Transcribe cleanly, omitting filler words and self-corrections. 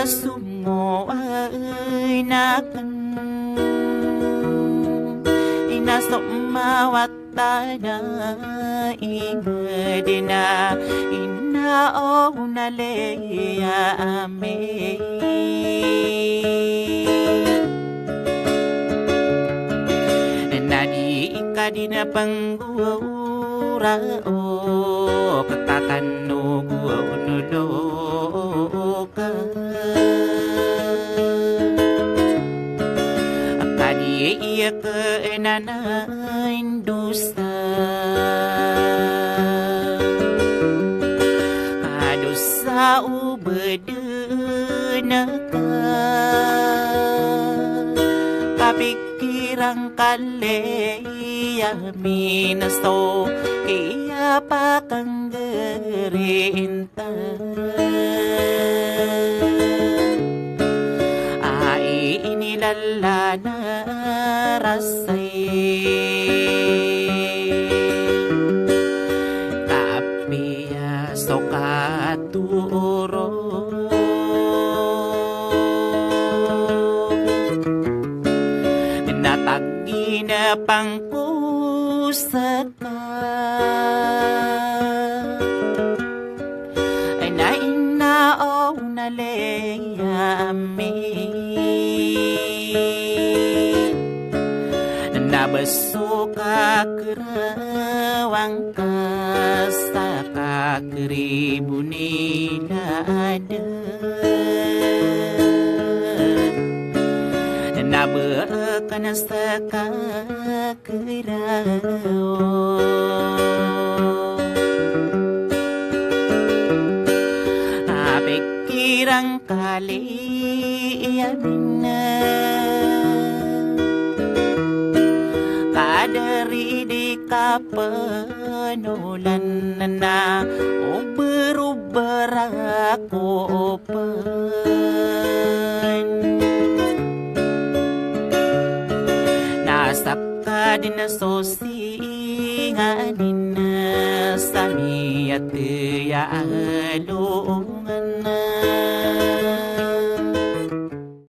sumo ay nakan inasok mawata na ingadina inao naleya ame nadi ikadina panggura o katakano gunulo ka akadi iya ke enanain dusta kadosa ubedena ka kapikirang kaleya minasto iya pakang gerinta ai inilala na rasay kapiya sokaturo natagi na pangpusaka ay nainao naleya ame nabaso ka kerawang ka sa kakribu nila ada nabakan sa kakiraw apikirang kaliyamin na kadari di kapanulan na o berubah ako pan nasaka din na sosinga din na sami at yalo